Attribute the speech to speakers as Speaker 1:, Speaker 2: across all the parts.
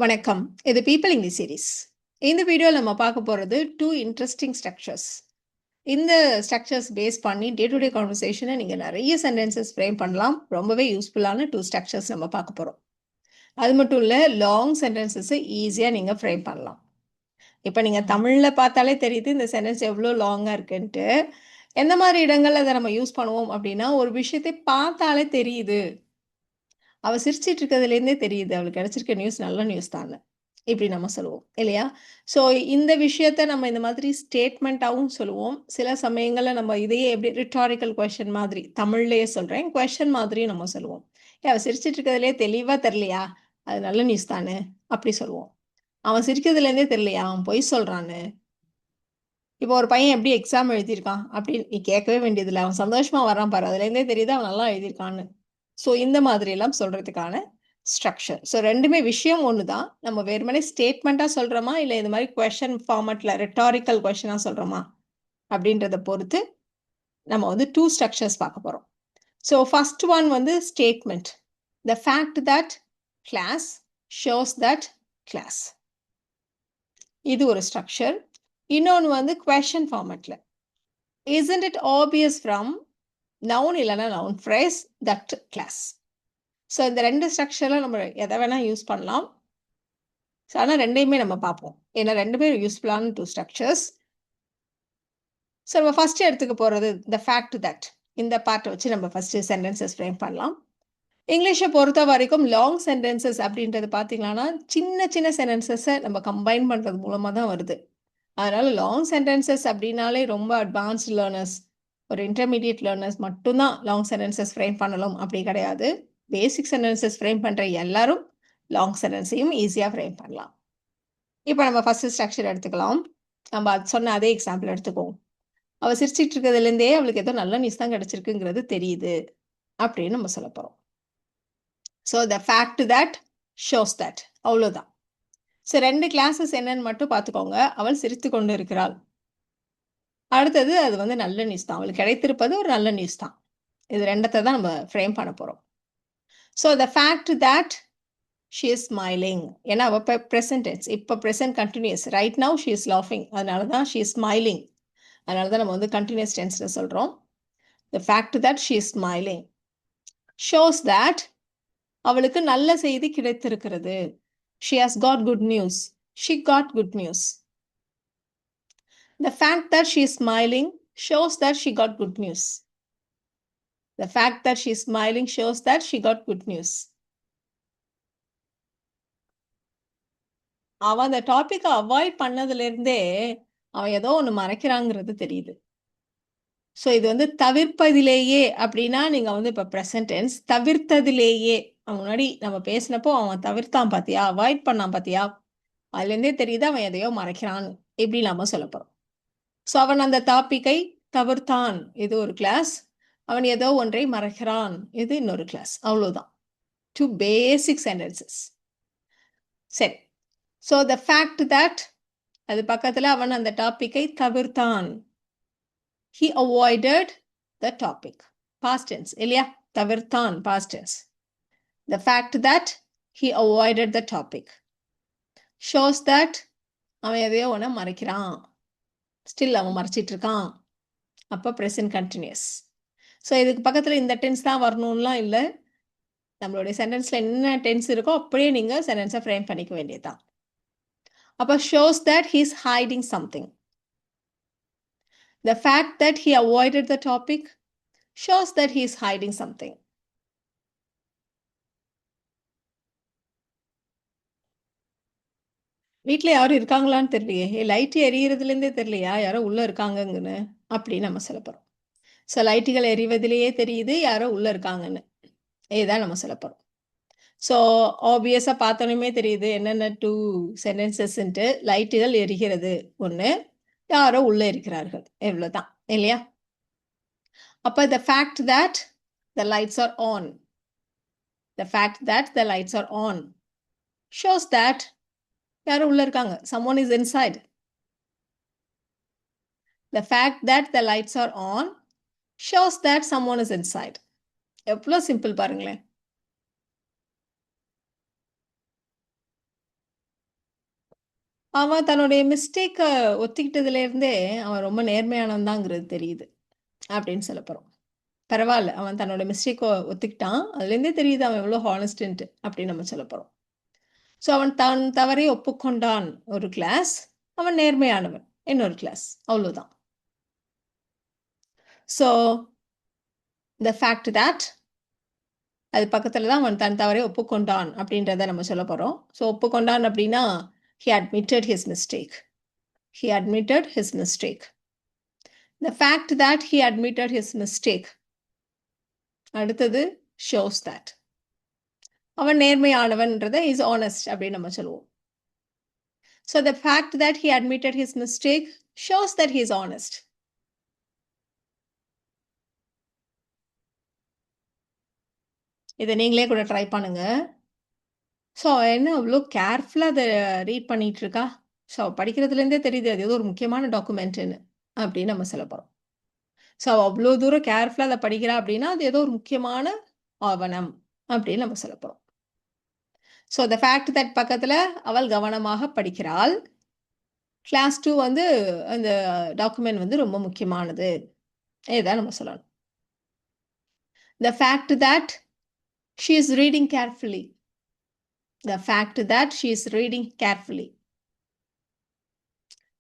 Speaker 1: வணக்கம். இது people English series. இந்த வீடியோல நம்ம பார்க்க போறது 2 இன்ட்ரஸ்டிங் ஸ்ட்ரக்சர்ஸ். இந்த ஸ்ட்ரக்சர்ஸ் பேஸ் பண்ணி டே டு டே கான்வர்சேஷனை நீங்க நிறைய சென்டென்சஸ் ஃப்ரேம் பண்ணலாம். ரொம்பவே யூஸ்ஃபுல்லான 2 ஸ்ட்ரக்சர்ஸ் நம்ம பார்க்க போறோம். அது மட்டும் இல்ல, லாங் சென்டென்சஸை ஈஸியா நீங்க ஃப்ரேம் பண்ணலாம். இப்போ நீங்க தமிழ்ல பார்த்தாலே தெரியுது இந்த சென்டென்ஸ் எவ்வளோ லாங்கா இருக்குன்ட்டு. எந்த மாதிரி இடங்கள்ல அதை நம்ம யூஸ் பண்ணுவோம் அப்படின்னா, ஒரு விஷயத்தை பார்த்தாலே தெரியுது. அவ சிரிச்சிட்டு இருக்கிறதுலேருந்தே தெரியுது அவளுக்கு கிடைச்சிருக்க நியூஸ் நல்ல நியூஸ் தான் இப்படி நம்ம சொல்லுவோம் இல்லையா? ஸோ இந்த விஷயத்த நம்ம இந்த மாதிரி ஸ்டேட்மெண்ட்டாகவும் சொல்லுவோம். சில சமயங்களில் நம்ம இதையே எப்படி ரிட்டாரிக்கல் கொஷின் மாதிரி தமிழ்லேயே சொல்கிறேன், கொஷின் மாதிரியும் நம்ம சொல்லுவோம். அவள் சிரிச்சிட்டு இருக்கிறதுலே தெளிவாக தெரியலையா, அது நல்ல நியூஸ் தானே அப்படி சொல்லுவோம். அவன் சிரிக்கிறதுலேருந்தே தெரியலையா, அவன் பொய் சொல்கிறான்னு. இப்போ ஒரு பையன் எப்படி எக்ஸாம் எழுதியிருக்கான் அப்படின்னு நீ கேட்கவே வேண்டியதில்லை, அவன் சந்தோஷமாக வரான் பாரு, அதுலேருந்தே தெரியுது அவன் நல்லா எழுதியிருக்கான்னு. ஸோ இந்த மாதிரியெல்லாம் சொல்கிறதுக்கான ஸ்ட்ரக்சர். ஸோ ரெண்டுமே விஷயம் ஒன்று தான். நம்ம வெறுமனே ஸ்டேட்மெண்ட்டாக சொல்கிறோமா, இல்லை இந்த மாதிரி கொஷன் ஃபார்மேட்டில் ரெட்டாரிக்கல் கொஷனாக சொல்கிறோமா அப்படின்றத பொறுத்து நம்ம வந்து 2 ஸ்ட்ரக்சர்ஸ் பார்க்க போகிறோம். ஸோ ஃபர்ஸ்ட் ஒன் வந்து statement. The fact that class shows that class. இது ஒரு ஸ்ட்ரக்சர். இன்னொன்று வந்து கொஷன் ஃபார்மேட்டில். isn't it obvious from noun இல்லைன்னா noun phrase that clause. So இந்த ரெண்டு ஸ்ட்ரக்சரில் நம்ம எதை வேணால் யூஸ் பண்ணலாம். ஸோ ஆனால் ரெண்டையுமே நம்ம பார்ப்போம், ஏன்னா ரெண்டு பேரும் யூஸ்ஃபுல்லான 2 ஸ்ட்ரக்சர்ஸ். ஸோ நம்ம ஃபஸ்ட்டு எடுத்துக்க போகிறது த ஃபேக்ட் தட். இந்த பார்ட்டை வச்சு நம்ம ஃபஸ்ட்டு சென்டென்சஸ் ஃப்ரேம் பண்ணலாம். இங்கிலீஷை பொறுத்த வரைக்கும் லாங் சென்டென்சஸ் அப்படின்றது பார்த்தீங்கன்னா சின்ன சின்ன சென்டென்சஸை நம்ம கம்பைன் பண்ணுறது மூலமாக தான் வருது. அதனால் லாங் சென்டென்சஸ் அப்படின்னாலே ரொம்ப அட்வான்ஸ்டு லேர்னர்ஸ், ஒரு இன்டர்மீடியட் லேர்னர்ஸ் மட்டும்தான் லாங் சென்டென்சஸ் ஃப்ரேம் பண்ணலாம் அப்படி கிடையாது. பேசிக் சென்டென்சஸ் ஃப்ரேம் பண்ணுற எல்லாரும் லாங் சென்டென்ஸையும் ஈஸியாக ஃப்ரேம் பண்ணலாம். இப்போ நம்ம ஃபஸ்ட்டு ஸ்ட்ரக்சர் எடுத்துக்கலாம். நம்ம அது சொன்ன அதே எக்ஸாம்பிள் எடுத்துக்குவோம். அவள் சிரிச்சிட்டு இருக்கிறதுலேருந்தே அவளுக்கு ஏதோ நல்ல நியூஸ் தான் கிடச்சிருக்குங்கிறது தெரியுது அப்படின்னு நம்ம சொல்ல போகிறோம். So the fact that shows that, அவ்வளோதான். ஸோ 2 கிளாஸஸ் என்னன்னு மட்டும் பார்த்துக்கோங்க. அவள் சிரித்து கொண்டு இருக்கிறாள். அடுத்தது அது வந்து நல்ல நியூஸ் தான், அவளுக்கு கிடைத்திருப்பது ஒரு நல்ல நியூஸ் தான். இது ரெண்டத்தை தான் நம்ம ஃப்ரேம் பண்ண போகிறோம். So the fact that she is smiling, ஏன்னா அவள் இப்போ ப்ரெசன்ட் டென்ஸ், இப்போ present continuous. Right now she is லாஃபிங், அதனால தான் ஷி இஸ் ஸ்மைலிங். அதனால தான் நம்ம வந்து கண்டினியூஸ் டென்ஸில் சொல்கிறோம். த fact that she is smiling shows that அவளுக்கு நல்ல செய்தி கிடைத்திருக்கிறது. She has got good news, she got good news. The fact that she is smiling shows that she got good news. The fact that she is smiling shows that she got good news. அவன் அந்த டாபிக்கை avoid பண்ணதுலேருந்தே அவன் ஏதோ ஒன்று மறைக்கிறாங்கிறது தெரியுது. So இது வந்து தவிர்ப்பதிலேயே அப்படின்னா நீங்கள் வந்து இப்போ ப்ரெசன்ட் டென்ஸ், தவிர்த்ததிலேயே முன்னாடி நம்ம பேசினப்போ அவன் தவிர்த்தான் பார்த்தியா, அவாய்ட் பண்ணான் பார்த்தியா, அதுலேருந்தே தெரியுது அவன் எதையோ மறைக்கிறான் இப்படி நம்ம சொல்ல போகிறோம். ஸோ அவன் அந்த டாப்பிக்கை தவிர்த்தான், இது ஒரு கிளாஸ். அவன் ஏதோ ஒன்றை மறைக்கிறான், இது இன்னொரு கிளாஸ். அவ்வளோதான். 2 பேசிக் சென்டென்சஸ். சரி. ஸோ த ஃபேக்ட் தட், அது பக்கத்தில் அவன் அந்த டாப்பிக்கை தவிர்த்தான். He avoided the topic. Past tense இல்லையா? தவிர்த்தான் past tense. The fact that he avoided the topic shows that அவன் எதையோ ஒன்று மறைக்கிறான், ஸ்டில் அவன் மறைச்சிட்டு இருக்கான். அப்போ ப்ரெசன்ட் கண்டினியூஸ். ஸோ இதுக்கு பக்கத்தில் இந்த டென்ஸ் தான் வரணும்லாம் இல்லை. நம்மளுடைய சென்டென்ஸில் என்ன டென்ஸ் இருக்கோ அப்படியே நீங்கள் சென்டென்ஸை ஃப்ரேம் பண்ணிக்க வேண்டியதுதான். அப்போ shows that he is hiding something. The fact that he avoided the topic shows that he is hiding something. வீட்டில் யாரும் இருக்காங்களான்னு தெரியலையே, லைட்டு எரியறதுலேருந்தே தெரியலையா யாரோ உள்ளே இருக்காங்கன்னு அப்படின்னு நம்ம சொல்ல போகிறோம். ஸோ லைட்டுகள் எரிவதிலேயே தெரியுது யாரோ உள்ளே இருக்காங்கன்னு, இதுதான் நம்ம சொல்ல போகிறோம். ஸோ ஆப்வியஸாக பார்த்தோன்னே தெரியுது என்னென்ன 2 சென்டென்சஸ்ன்ட்டு. லைட்டுகள் எரிகிறது ஒன்று, யாரோ உள்ளே இருக்கிறார்கள், எவ்வளோதான் இல்லையா? அப்போ த fact that the lights R on, the fact that the lights R on shows that யாரோ உள்ளே இருக்காங்க, someone is inside. The fact that the lights are on shows that someone is inside. எவ்வளோ சிம்பிள் பாருங்களேன். அவன் தன்னுடைய மிஸ்டேக்க ஒத்துக்கிட்டதுலேருந்தே அவன் ரொம்ப நேர்மையானவன் தாங்கிறது தெரியுது அப்படின்னு சொல்ல போகிறோம். பரவாயில்ல, அவன் தன்னோட மிஸ்டேக்கை ஒத்துக்கிட்டான், அதுலேருந்தே தெரியுது அவன் எவ்வளோ ஹானஸ்டன்ட்டு அப்படின்னு நம்ம சொல்ல போகிறோம். ஸோ அவன் தன் தவறை ஒப்புக்கொண்டான் ஒரு கிளாஸ், அவன் நேர்மையானவன் இன்னொரு கிளாஸ், அவ்வளோதான். ஸோ த ஃபேக்ட் தட் அது பக்கத்தில் தான் அவன் தன் தவறை ஒப்புக்கொண்டான் அப்படின்றத நம்ம சொல்ல போகிறோம். ஸோ ஒப்புக்கொண்டான் அப்படின்னா he admitted his mistake. He admitted his mistake. The fact that he admitted his mistake அடுத்தது shows that அவன் நேர்மையானவன்றதை is honest அப்படின்னு நம்ம சொல்லுவோம். So the fact that he admitted his mistake shows that he is honest. இதை நீங்களே கூட try பண்ணுங்க. So என்ன அவ்வளோ கேர்ஃபுல்லாக அதை ரீட் பண்ணிட்டு இருக்கா. ஸோ படிக்கிறதுலேருந்தே தெரியுது அது ஏதோ ஒரு முக்கியமான டாக்குமெண்ட்டுன்னு அப்படின்னு நம்ம சொல்ல போகிறோம். ஸோ அவ்வளோ தூரம் கேர்ஃபுல்லாக அதை படிக்கிறா அப்படின்னா அது ஏதோ ஒரு முக்கியமான ஆவணம் அப்படின்னு நம்ம சொல்ல போகிறோம். ஸோ த ஃபேக்ட் தட் பக்கத்தில் அவள் கவனமாக படிக்கிறாள். கிளாஸ் 2 வந்து அந்த டாக்குமெண்ட் வந்து ரொம்ப முக்கியமானது, இதுதான் நம்ம சொல்லணும். த fact that she is reading carefully. The fact that she is reading carefully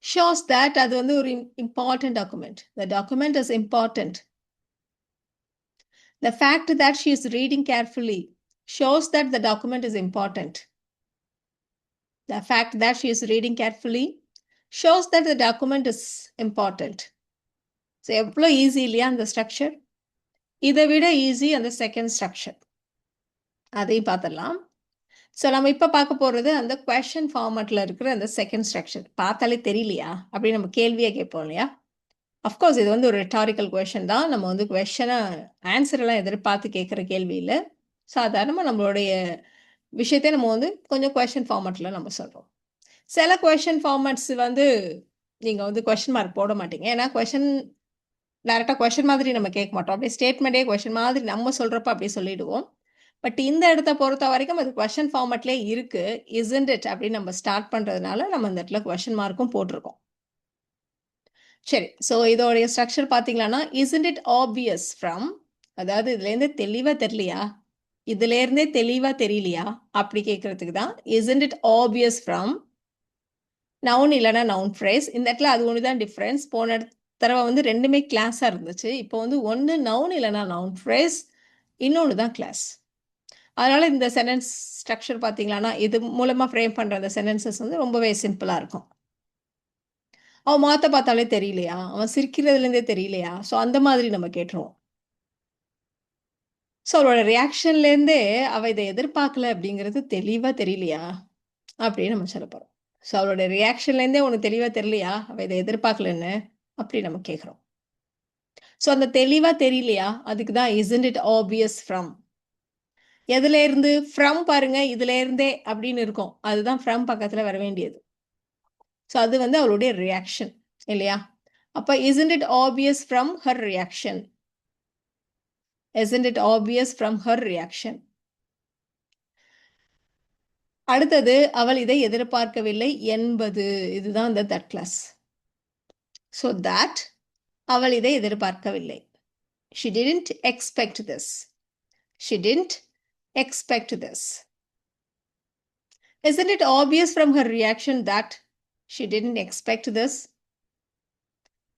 Speaker 1: shows that அது வந்து ஒரு important document. The document is important. The fact that she is reading carefully shows that the document is important. The fact that she is reading carefully shows that the document is important. So எவ்வளோ easy இல்லையா அந்த structure. இதை விட easy அந்த second structure, அதையும் பார்த்துடலாம். So நம்ம இப்போ பார்க்க போகிறது அந்த கொஷன் ஃபார்மேட்டில் இருக்கிற அந்த செகண்ட் ஸ்ட்ரக்சர். பார்த்தாலே தெரியலையா அப்படின்னு நம்ம கேள்வியை கேட்போம் இல்லையா. அஃப்கோர்ஸ் இது வந்து ஒரு ரெட்டாரிக்கல் கொஷன் தான். நம்ம வந்து கொஷனை ஆன்சரெல்லாம் எதிர்பார்த்து கேட்குற கேள்வி இல்லை. சாதாரணமாக நம்மளுடைய விஷயத்தை நம்ம வந்து கொஞ்சம் கொஷன் ஃபார்மேட்டில் நம்ம சொல்கிறோம். சில கொஷன் ஃபார்மேட்ஸ் வந்து நீங்கள் வந்து கொஷன் மார்க் போட மாட்டீங்க. ஏன்னா கொஷன் டேரெக்டாக கொஷன் மாதிரி நம்ம கேட்க மாட்டோம். அப்படியே ஸ்டேட்மெண்ட்டே கொஷன் மாதிரி நம்ம சொல்கிறப்ப அப்படியே சொல்லிவிடுவோம். பட் இந்த இடத்த பொறுத்த வரைக்கும் அது கொஷன் ஃபார்மேட்லேயே இருக்குது. isn't it அப்படின்னு நம்ம ஸ்டார்ட் பண்ணுறதுனால நம்ம இந்த இடத்துல கொஷன் மார்க்கும் போட்டிருக்கோம். சரி, ஸோ இதோடைய structure பார்த்தீங்களான்னா isn't it obvious from, அதாவது இதுலேருந்து தெளிவாக தெரியலையா, இதுலேருந்தே தெளிவாக தெரியலையா அப்படி கேட்குறதுக்கு தான் isn't it obvious from noun இல்லைனா நவுன் ஃப்ரேஸ். இந்த இடத்துல அது ஒன்று தான் டிஃப்ரென்ஸ். போன தடவை வந்து ரெண்டுமே கிளாஸாக இருந்துச்சு. இப்போ வந்து ஒன்று நவுன் இல்லைனா நவுன் ஃப்ரேஸ், இன்னொன்று தான் கிளாஸ். அதனால் இந்த சென்டென்ஸ் ஸ்ட்ரக்சர் பார்த்தீங்களான்னா இது மூலமாக ஃப்ரேம் பண்ணுற அந்த சென்டென்சஸ் வந்து ரொம்பவே சிம்பிளாக இருக்கும். அவன் முகத்தை பார்த்தாலே தெரியலையா, அவன் சிரிக்கிறதுலேருந்தே தெரியலையா, ஸோ அந்த மாதிரி நம்ம கேட்டுருவோம். ஸோ அவளோட ரியாக்ஷன்லேருந்தே அவள் இதை எதிர்பார்க்கல அப்படிங்கிறது தெளிவாக தெரியலையா அப்படின்னு நம்ம சொல்ல போகிறோம். ஸோ அவளோட ரியாக்ஷன்லேருந்தே உனக்கு தெளிவாக தெரியலையா, அவள் இதை எதிர்பார்க்கலன்னு அப்படி நம்ம கேட்குறோம். ஸோ அந்த தெளிவாக தெரியலையா அதுக்கு தான் isn't it obvious from. எதுல இருந்து ஃப்ரம் பாருங்க, இதுல இருந்தே அப்படின்னு இருக்கும், அதுதான் ஃப்ரம் பக்கத்துல வர வேண்டியது. ஸோ அது வந்து அவளுடைய ரியாக்ஷன் இல்லையா. அப்போ isn't it obvious from her reaction. isn't it obvious from her reaction. அடுத்தது அவள் இதை எதிர்பார்க்கவில்லை என்பது, இதுதான் இந்த தட் கிளாஸ். ஸோ தட் அவள் இதை எதிர்பார்க்கவில்லை. she didn't expect this. she didn't expect this. Isn't it obvious from her reaction that she didn't expect this.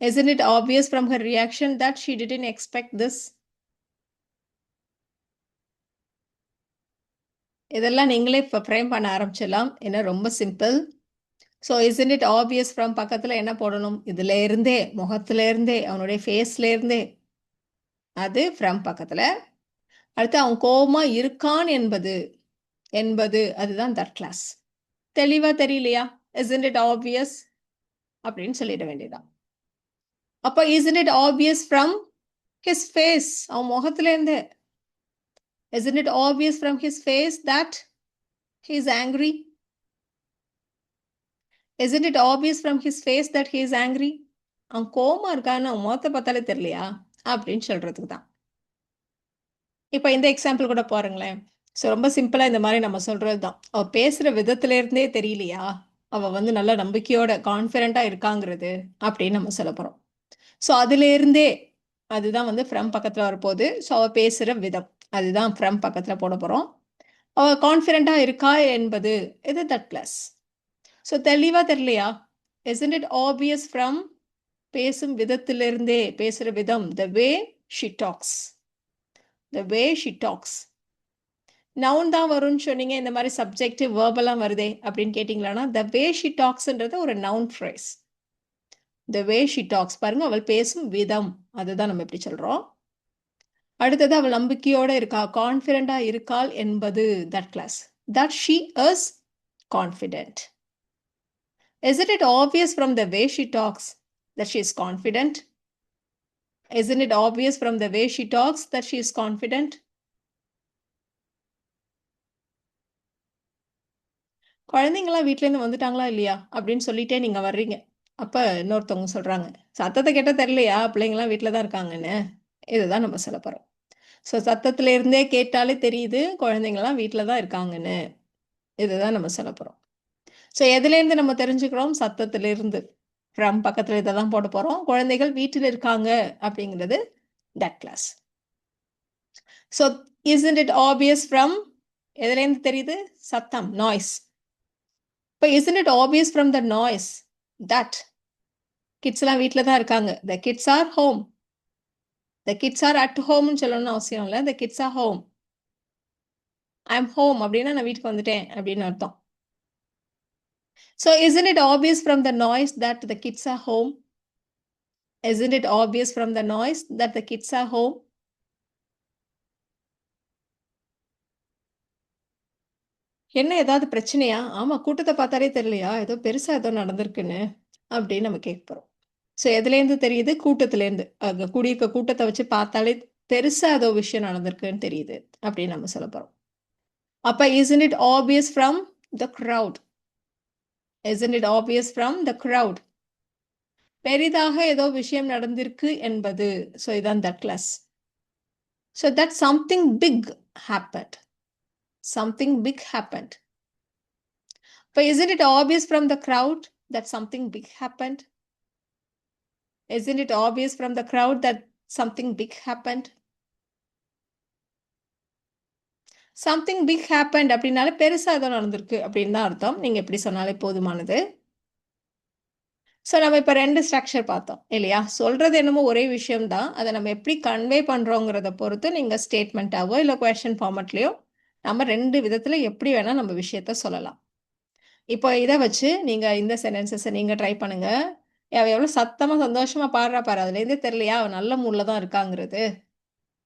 Speaker 1: Isn't it obvious from her reaction that she didn't expect this. இதெல்லாம் நீங்களே இப்போ frame பண்ண ஆரம்பிச்சிடலாம். ஏன்னா ரொம்ப simple. So isn't it obvious from பக்கத்தில் என்ன போடணும், இதுல இருந்தே, முகத்துல இருந்தே, அவனுடைய ஃபேஸ்ல இருந்தே, அது ஃப்ரம் பக்கத்தில். அடுத்து அவன் கோபமா இருக்கான் என்பது, என்பது அதுதான் தட் கிளாஸ். தெளிவா தெரியலையா, isn't it obvious அப்படின்னு சொல்லிட வேண்டியதான். அப்போ isn't it obvious from his face, அவன் முகத்துல இருந்து. isn't it obvious from his face that he is angry. isn't it obvious from his face that he is angry. அவன் கோபமா இருக்கான்னு அவன் முகத்தை பார்த்தாலே தெரியலையா அப்படின்னு சொல்றதுக்கு தான். இப்போ இந்த எக்ஸாம்பிள் கூட பாருங்களேன். ஸோ ரொம்ப சிம்பிளாக இந்த மாதிரி நம்ம சொல்கிறது தான். அவள் பேசுகிற விதத்துல இருந்தே தெரியலையா அவ வந்து நல்ல நம்பிக்கையோட கான்ஃபிடென்ட்டா இருக்காங்கிறது அப்படின்னு நம்ம சொல்லப் போறோம். ஸோ அதிலேருந்தே அதுதான் வந்து ஃப்ரம் பக்கத்துல வரப்போகுது. ஸோ அவ பேசுற விதம். அதுதான் ஃப்ரம் பக்கத்துல போடப் போறோம். அவ கான்ஃபிடென்ட்டா இருக்கா என்பது இது தட் கிளாஸ். ஸோ தெளிவா தெரியலையா? இஸ்ன்ட் இட் ஆப்வியஸ் ஃப்ரம் பேசும் விதத்திலிருந்தே பேசுற விதம் the way she talks. The way she talks. Noun தான் வரும்னு சொன்னீங்க. இந்த மாதிரி சப்ஜெக்டிவ் வேர்பெல்லாம் வருதே அப்படின்னு கேட்டிங்களான்னா the way she talksன்றது ஒரு noun phrase. the way she talks பாருங்க அவள் பேசும் விதம் அதுதான் நம்ம எப்படி சொல்றோம். அடுத்தது அவள் நம்பிக்கையோட இருக்கா கான்ஃபிடென்ட்டா இருக்காள் என்பது that class. that she is confident. Isn't it obvious from the way she talks that she is confident? Isn't it obvious from the way she talks that she is confident? குழந்தைங்களாம் வீட்லேருந்து வந்துட்டாங்களா இல்லையா அப்படின்னு சொல்லிட்டே நீங்க வர்றீங்க. அப்ப இன்னொருத்தவங்க சொல்றாங்க, சத்தத்தை கேட்டா தெரியலையா பிள்ளைங்களாம் வீட்டில் தான் இருக்காங்கன்னு. இதுதான் நம்ம சொல்ல போறோம். ஸோ சத்தத்துல இருந்தே கேட்டாலே தெரியுது குழந்தைங்களாம் வீட்டில் தான் இருக்காங்கன்னு. இதுதான் நம்ம சொல்ல போறோம். ஸோ எதுலேருந்து நம்ம தெரிஞ்சுக்கிறோம்? சத்தத்திலிருந்து. ஃப்ரம் பக்கத்துல இதை தான் போட போறோம். குழந்தைகள் வீட்டில் இருக்காங்க அப்படிங்கிறது that class. So isn't it obvious from எதுலேருந்து தெரியுது? சத்தம் நாய்ஸ். இப்போ isn't it obvious from the noise that kids எல்லாம் வீட்டில் தான் இருக்காங்க. The kids are home. The kids are at home சொல்லணும்னு அவசியம் இல்லை. The kids are home. I'm home அப்படின்னா நான் வீட்டுக்கு வந்துட்டேன் அப்படின்னு அர்த்தம். So isn't it obvious from the noise that the kids are home? Isn't it obvious from the noise that the kids are home? என்ன ஏதாவது பிரச்சனையா? ஆமா கூட்டத்தை பார்த்தாலே தெரியலையா? ஏதோ பெருசா ஏதோ நடந்திருக்குன்னு அப்படின்னு நம்ம கேட்க போறோம். ஸோ எதுலேருந்து தெரியுது? கூட்டத்திலேருந்து. அங்கே கூடியிருக்க கூட்டத்தை வச்சு பார்த்தாலே பெருசா ஏதோ விஷயம் நடந்திருக்குன்னு தெரியுது அப்படின்னு நம்ம சொல்ல போறோம். அப்ப isn't it obvious from the crowd? Isn't it obvious from the crowd? பெரிதாக ஏதோ விஷயம் நடந்திருக்கு என்பது. ஸோ இதான் that class. So that something big happened. Something big happened. But isn't it obvious from the crowd that something big happened? Isn't it obvious from the crowd that something big happened? Something big happened அப்படின்னாலே பெருசா ஏதோ நடந்திருக்கு அப்படின்னு தான் அர்த்தம். நீங்க எப்படி சொன்னாலே போதுமானது. ஸோ நம்ம இப்போ 2 ஸ்ட்ரக்சர் பார்த்தோம் இல்லையா? சொல்றது என்னமோ ஒரே விஷயம் தான். அதை நம்ம எப்படி கன்வே பண்றோங்கிறத பொறுத்து நீங்க ஸ்டேட்மெண்ட்டாவோ இல்லை கொஸ்டின் ஃபார்மட்லையோ நம்ம 2 விதத்துல எப்படி வேணா நம்ம விஷயத்த சொல்லலாம். இப்போ இதை வச்சு நீங்க இந்த சென்டென்சஸை நீங்க ட்ரை பண்ணுங்க. அவ எவ்வளோ சத்தமா சந்தோஷமா பாடுறா பாரு, அதுலேருந்தே தெரியலையா அவ நல்ல மூட்ல தான் இருக்காங்கிறது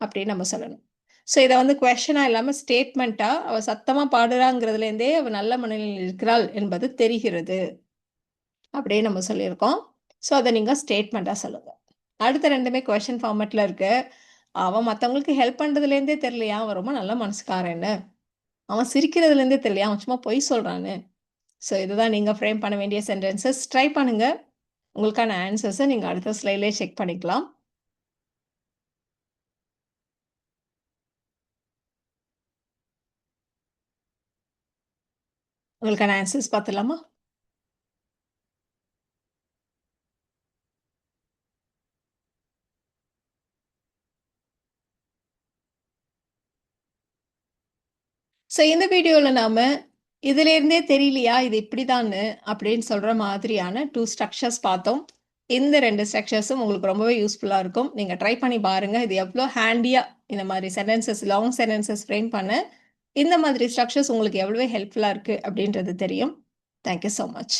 Speaker 1: அப்படின்னு நம்ம சொல்லணும். ஸோ இதை வந்து கொஸ்டினா இல்லாம ஸ்டேட்மெண்ட்டா அவ சத்தமா பாடுறாங்கிறதுலேருந்தே அவ நல்ல மனநிலையில் இருக்கிறாள் என்பது தெரிகிறது அப்படியே நம்ம சொல்லியிருக்கோம். ஸோ அதை நீங்க ஸ்டேட்மெண்ட்டா சொல்லுங்க. அடுத்த 2மே கொஸ்டின் ஃபார்மேட்ல இருக்கு. அவன் மற்றவங்களுக்கு ஹெல்ப் பண்றதுலேருந்தே தெரியலையா அவன் ரொம்ப நல்ல மனசுக்காரன்னு, அவன் சிரிக்கிறதுலேருந்தே தெரியலையா அவன் சும்மா பொய் சொல்றான்னு. ஸோ இதுதான் நீங்க ஃப்ரேம் பண்ண வேண்டிய சென்டென்சஸ். ட்ரை பண்ணுங்க. உங்களுக்கான ஆன்சர்ஸை நீங்க அடுத்த ஸ்லைட்லேயே செக் பண்ணிக்கலாம். உங்களுக்கான ஆன்சர்ஸ் பார்த்துலாமா? ஸோ இந்த வீடியோவில் நாம இதுலேருந்தே தெரியலையா இது இப்படிதான்னு அப்படின்னு சொல்ற மாதிரியான 2 ஸ்ட்ரக்சர்ஸ் பார்த்தோம். இந்த 2 ஸ்ட்ரக்சர்ஸும் உங்களுக்கு ரொம்பவே யூஸ்ஃபுல்லாக இருக்கும். நீங்க ட்ரை பண்ணி பாருங்க. இது எவ்வளோ ஹேண்டியா இந்த மாதிரி சென்டென்சஸ் லாங் சென்டென்சஸ் ஃப்ரேம் பண்ண இந்த மாதிரி ஸ்ட்ரக்சர்ஸ் உங்களுக்கு எவ்வளவு ஹெல்ப்ஃபுல்லாக இருக்கு அப்படின்றது தெரியும். Thank you so much.